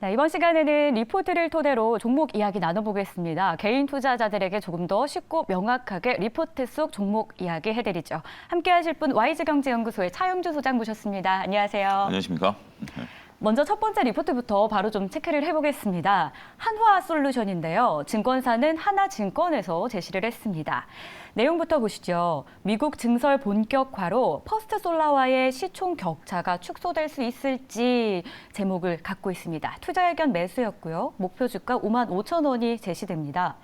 네, 이번 시간에는 리포트를 토대로 종목 이야기 나눠보겠습니다. 개인 투자자들에게 조금 더 쉽고 명확하게 리포트 속 종목 이야기 해드리죠. 함께 하실 분 YG경제연구소의 차영주 소장 모셨습니다. 안녕하세요. 안녕하십니까? 먼저 첫 번째 리포트부터 바로 좀 체크를 해보겠습니다. 한화솔루션인데요. 증권사는 하나증권에서 제시를 했습니다. 내용부터 보시죠. 미국 증설 본격화로 퍼스트솔라와의 시총 격차가 축소될 수 있을지 제목을 갖고 있습니다. 투자 의견 매수였고요. 목표 주가 55,000원이 제시됩니다.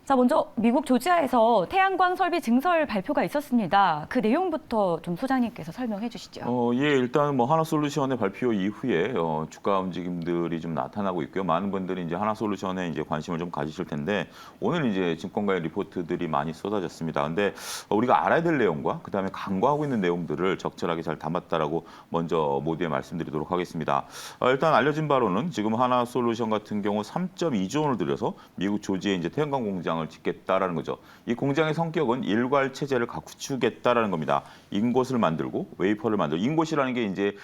자, 먼저 미국 조지아에서 태양광 설비 증설 발표가 있었습니다. 그 내용부터 좀 소장님께서 설명해 주시죠. 예, 일단 뭐 하나솔루션의 발표 이후에 주가 움직임들이 좀 나타나고 있고요. 많은 분들이 이제 하나솔루션에 이제 관심을 좀 가지실 텐데 오늘 이제 증권가의 리포트들이 많이 쏟아졌습니다. 근데 우리가 알아야 될 내용과 그다음에 간과하고 있는 내용들을 적절하게 잘 담았다라고 먼저 모두에 말씀드리도록 하겠습니다. 일단 알려진 바로는 지금 하나솔루션 같은 경우 3.2조 원을 들여서 미국 조지에 이제 태양광 공장을 짓겠다라는 거죠. 이 공장의 성격은 일괄 체제를 갖추겠다라는 겁니다. 인곳을 만들고 웨이퍼를 만들고 인곳이라는 게 이제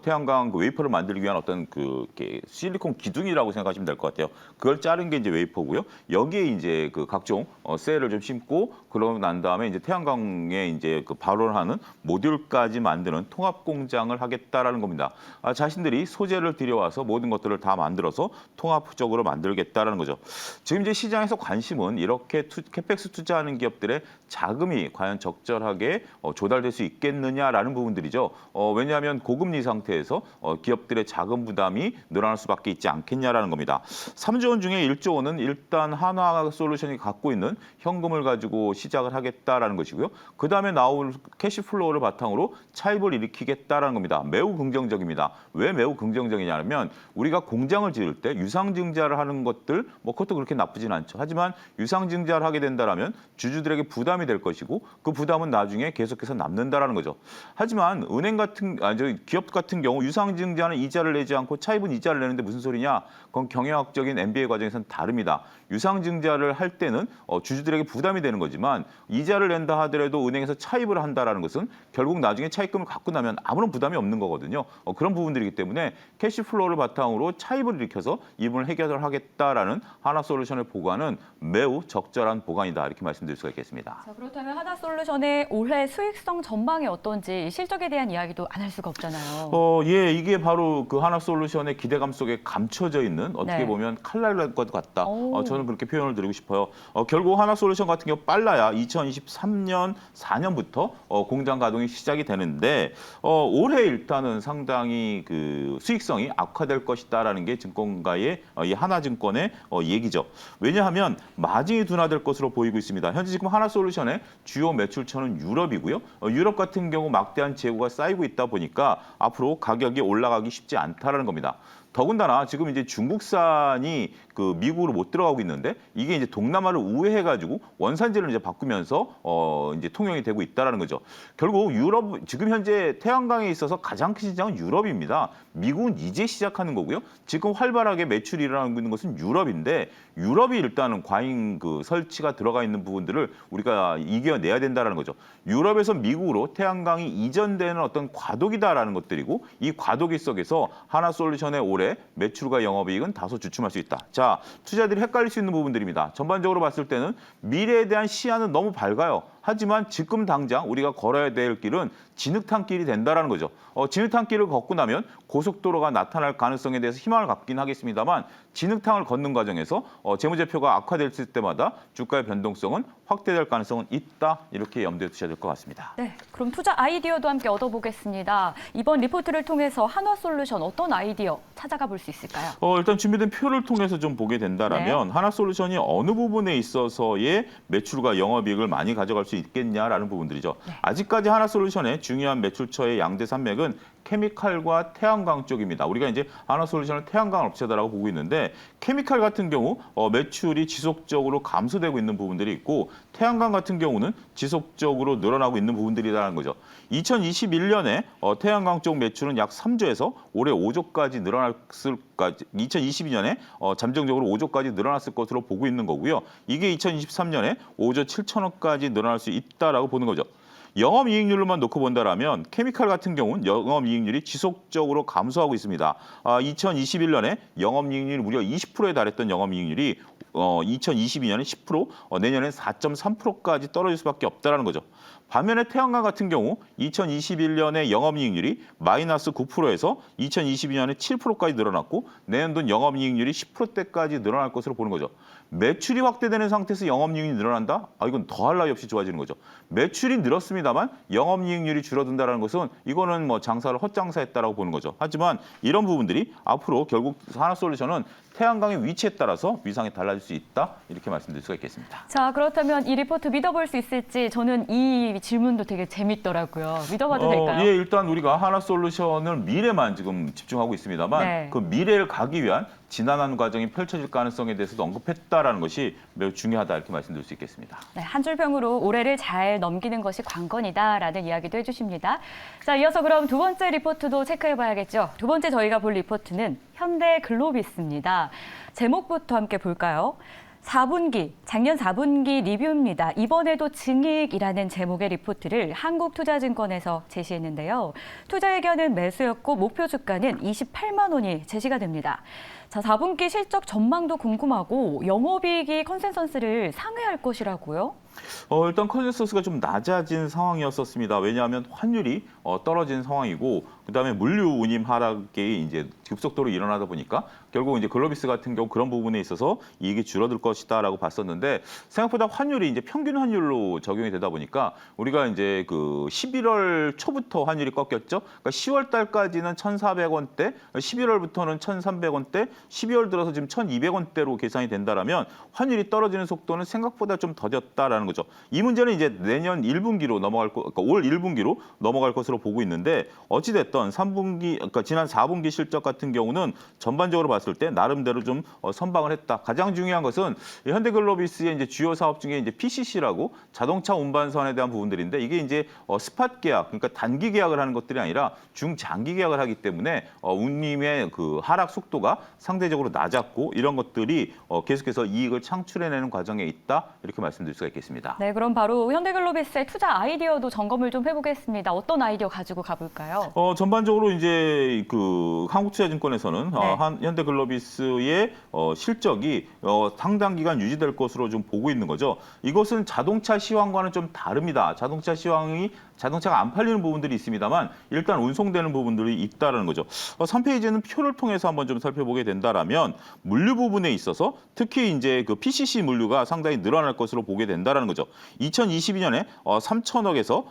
태양광 그 웨이퍼를 만들기 위한 어떤 그 실리콘 기둥이라고 생각하시면 될 것 같아요. 그걸 자른 게 이제 웨이퍼고요. 여기에 이제 그 각종 셀을 좀 심고 그러고 난 다음에 이제 태양광에 이제 그 발원하는 모듈까지 만드는 통합 공장을 하겠다라는 겁니다. 자신들이 소재를 들여와서 모든 것들을 다 만들어서 통합적으로 만들겠다라는 거죠. 지금 이제 시장에서 관심은 이렇게 캐펙스 투자하는 기업들의 자금이 과연 적절하게 조달될 수 있겠느냐라는 부분들이죠. 왜냐하면 고금리 상태에서 기업들의 자금 부담이 늘어날 수밖에 있지 않겠냐라는 겁니다. 3조 원 중에 1조 원은 일단 하나솔루션이 갖고 있는 현금을 가지고 시작을 하겠다라는 것이고요. 그다음에 나올 캐시플로우를 바탕으로 차입을 일으키겠다라는 겁니다. 매우 긍정적입니다. 왜 매우 긍정적이냐면 우리가 공장을 지을 때 유상증자를 하는 것들 뭐 그것도 그렇게 나쁘진 않죠. 하지만 유상증자를 하게 된다라면 주주들에게 부담이 될 것이고 그 부담은 나중에 계속해서 남는다라는 거죠. 하지만 은행 같은 기업 같은 경우 유상증자는 이자를 내지 않고 차입은 이자를 내는데 무슨 소리냐? 그건 경영학적인 MBA 과정에서는 다릅니다. 유상증자를 할 때는 주주들에게 부담이 되는 거지만 이자를 낸다 하더라도 은행에서 차입을 한다라는 것은 결국 나중에 차입금을 갖고 나면 아무런 부담이 없는 거거든요. 그런 부분들이기 때문에 캐시플로우를 바탕으로 차입을 일으켜서 이 부분을 해결을 하겠다라는 하나솔루션의 보관은 매우 적절한 보관이다 이렇게 말씀드릴 수가 있겠습니다. 자, 그렇다면 하나솔루션의 올해 수익성 전망이 어떤지 실적에 대한 이야기도 안 할 수가 없잖아요. 예, 이게 바로 그 하나솔루션의 기대감 속에 감춰져 있는 어떻게 네. 보면 칼날 것 같다. 오. 저는 그렇게 표현을 드리고 싶어요. 결국 하나솔루션 같은 경우 빨라야 2023년 4년부터 공장 가동이 시작이 되는데 올해 일단은 상당히 그 수익성이 악화될 것이다라는 게 증권가의 이 하나증권의 얘기죠. 왜냐하면 마진이 둔화될 것으로 보이고 있습니다. 현재 지금 하나솔루션의 주요 매출처는 유럽이고요. 유럽 같은 경우 막대한 재고가 쌓이고 있다 보니까 앞으로 가격이 올라가기 쉽지 않다라는 겁니다. 더군다나 지금 이제 중국산이 그 미국으로 못 들어가고 있는데 이게 이제 동남아를 우회해가지고 원산지를 이제 바꾸면서 이제 통용이 되고 있다라는 거죠. 결국 유럽 지금 현재 태양광에 있어서 가장 큰 시장은 유럽입니다. 미국은 이제 시작하는 거고요. 지금 활발하게 매출이 일어나고 있는 것은 유럽인데 유럽이 일단은 과잉 그 설치가 들어가 있는 부분들을 우리가 이겨내야 된다라는 거죠. 유럽에서 미국으로 태양광이 이전되는 어떤 과도기다라는 것들이고 이 과도기 속에서 하나솔루션의 올해 매출과 영업이익은 다소 주춤할 수 있다. 자, 투자들이 헷갈릴 수 있는 부분들입니다. 전반적으로 봤을 때는 미래에 대한 시야는 너무 밝아요. 하지만 지금 당장 우리가 걸어야 될 길은 진흙탕길이 된다라는 거죠. 진흙탕길을 걷고 나면 고속도로가 나타날 가능성에 대해서 희망을 갖긴 하겠습니다만 진흙탕을 걷는 과정에서 재무제표가 악화될 때마다 주가의 변동성은 확대될 가능성은 있다. 이렇게 염두에 두셔야 될 것 같습니다. 네, 그럼 투자 아이디어도 함께 얻어보겠습니다. 이번 리포트를 통해서 하나솔루션 어떤 아이디어 찾아가 볼 수 있을까요? 일단 준비된 표를 통해서 좀 보게 된다라면 하나솔루션이 어느 부분에 있어서의 매출과 영업이익을 많이 가져갈 수 있겠냐라는 부분들이죠. 네. 아직까지 하나솔루션의 중요한 매출처의 양대 산맥은 케미칼과 태양광 쪽입니다. 우리가 이제 하나솔루션을 태양광 업체다라고 보고 있는데 케미칼 같은 경우 매출이 지속적으로 감소되고 있는 부분들이 있고 태양광 같은 경우는 지속적으로 늘어나고 있는 부분들이라는 거죠. 2021년에 태양광 쪽 매출은 약 3조에서 올해 5조까지 늘어났을 2022년에 잠정적으로 5조까지 늘어났을 것으로 보고 있는 거고요. 이게 2023년에 5조 7천억까지 늘어날 수 있다라고 보는 거죠. 영업이익률로만 놓고 본다라면 케미칼 같은 경우는 영업이익률이 지속적으로 감소하고 있습니다. 2021년에 영업이익률이 무려 20%에 달했던 영업이익률이 2022년에 10%, 내년엔 4.3%까지 떨어질 수밖에 없다는 거죠. 반면에 태양광 같은 경우 2021년에 영업이익률이 마이너스 9%에서 2022년에 7%까지 늘어났고 내년도는 영업이익률이 10%대까지 늘어날 것으로 보는 거죠. 매출이 확대되는 상태에서 영업이익률이 늘어난다? 이건 더할 나위 없이 좋아지는 거죠. 매출이 늘었습니다만 영업이익률이 줄어든다는 것은 이거는 뭐 장사를 헛장사했다라고 보는 거죠. 하지만 이런 부분들이 앞으로 결국 하나솔루션은 태양광의 위치에 따라서 위상이 달라질 수 있다 이렇게 말씀드릴 수가 있겠습니다. 자, 그렇다면 이 리포트 믿어볼 수 있을지 저는 이 질문도 되게 재밌더라고요. 믿어봐도 될까요? 예, 일단 우리가 하나솔루션은 미래만 지금 집중하고 있습니다만 네. 그 미래를 가기 위한 지난한 과정이 펼쳐질 가능성에 대해서도 언급했다라는 것이 매우 중요하다 이렇게 말씀드릴 수 있겠습니다. 네, 한 줄 평으로 올해를 잘 넘기는 것이 관건이다라는 이야기도 해주십니다. 자, 이어서 그럼 두 번째 리포트도 체크해봐야겠죠. 두 번째 저희가 볼 리포트는 현대글로비스입니다. 제목부터 함께 볼까요? 4분기, 작년 4분기 리뷰입니다. 이번에도 증익이라는 제목의 리포트를 한국투자증권에서 제시했는데요. 투자 의견은 매수였고 목표 주가는 28만 원이 제시가 됩니다. 자, 4분기 실적 전망도 궁금하고 영업이익이 컨센서스를 상회할 것이라고요? 일단 컨센서스가 좀 낮아진 상황이었었습니다. 왜냐하면 환율이 떨어진 상황이고 그다음에 물류 운임 하락이 이제 급속도로 일어나다 보니까 결국 이제 글로비스 같은 경우 그런 부분에 있어서 이익이 줄어들 것이다라고 봤었는데 생각보다 환율이 이제 평균 환율로 적용이 되다 보니까 우리가 이제 그 11월 초부터 환율이 꺾였죠. 그러니까 10월 달까지는 1,400원대, 11월부터는 1,300원대, 12월 들어서 지금 1,200원대로 계산이 된다라면 환율이 떨어지는 속도는 생각보다 좀 더뎠다라는 거죠. 이 문제는 이제 내년 1분기로 넘어갈 그러니까 올 1분기로 넘어갈 것으로 보고 있는데 어찌 됐던 3분기 그러니까 지난 4분기 실적 같은 경우는 전반적으로 봤을 때 나름대로 좀 선방을 했다. 가장 중요한 것은 현대글로비스의 이제 주요 사업 중에 이제 PCC라고 자동차 운반선에 대한 부분들인데 이게 이제 스팟 계약 그러니까 단기 계약을 하는 것들이 아니라 중장기 계약을 하기 때문에 운임의 그 하락 속도가 상대적으로 낮았고 이런 것들이 계속해서 이익을 창출해내는 과정에 있다 이렇게 말씀드릴 수가 있겠습니다. 네, 그럼 바로 현대글로비스의 투자 아이디어도 점검을 좀 해보겠습니다. 어떤 아이디어 가지고 가볼까요? 전반적으로 이제 그 한국투자증권에서는 네. 현대글로비스의 실적이 상당 기간 유지될 것으로 좀 보고 있는 거죠. 이것은 자동차 시황과는 좀 다릅니다. 자동차 시황이 자동차가 안 팔리는 부분들이 있습니다만 일단 운송되는 부분들이 있다라는 거죠. 3페이지는 표를 통해서 한번 좀 살펴보게 된다라면 물류 부분에 있어서 특히 이제 그 PCC 물류가 상당히 늘어날 것으로 보게 된다라는 거죠. 2022년에 3천억에서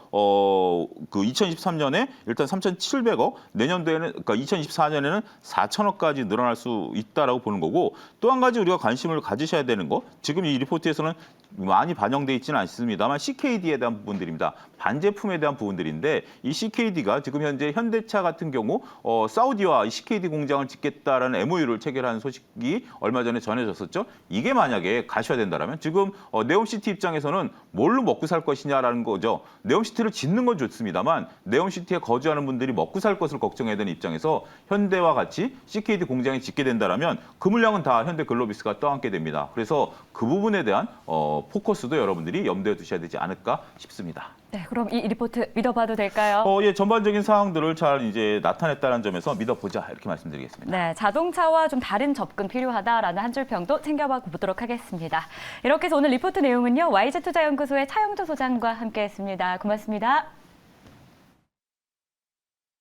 그 2023년에 일단 3,700억, 내년도에는 그러니까 2024년에는 4천억까지 늘어날 수 있다라고 보는 거고 또 한 가지 우리가 관심을 가지셔야 되는 거 지금 이 리포트에서는 많이 반영돼 있지는 않습니다만 CKD에 대한 부분들입니다. 반제품에 대한 부분들인데 이 CKD가 지금 현재 현대차 같은 경우 사우디와 CKD 공장을 짓겠다라는 MOU를 체결한 소식이 얼마 전에 전해졌었죠. 이게 만약에 가셔야 된다면 지금 네옴시티 입장에서는 뭘로 먹고 살 것이냐라는 거죠. 네옴시티를 짓는 건 좋습니다만 네옴시티에 거주하는 분들이 먹고 살 것을 걱정해야 되는 입장에서 현대와 같이 CKD 공장이 짓게 된다면 그 물량은 다 현대글로비스가 떠안게 됩니다. 그래서 그 부분에 대한 포커스도 여러분들이 염두에 두셔야 되지 않을까 싶습니다. 네, 그럼 이 리포트 믿어봐도 될까요? 예, 전반적인 사항들을 잘 이제 나타냈다는 점에서 믿어보자 이렇게 말씀드리겠습니다. 네, 자동차와 좀 다른 접근 필요하다라는 한 줄 평도 챙겨봐 보도록 하겠습니다. 이렇게 해서 오늘 리포트 내용은요, YG투자연구소의 차영주 소장과 함께했습니다. 고맙습니다.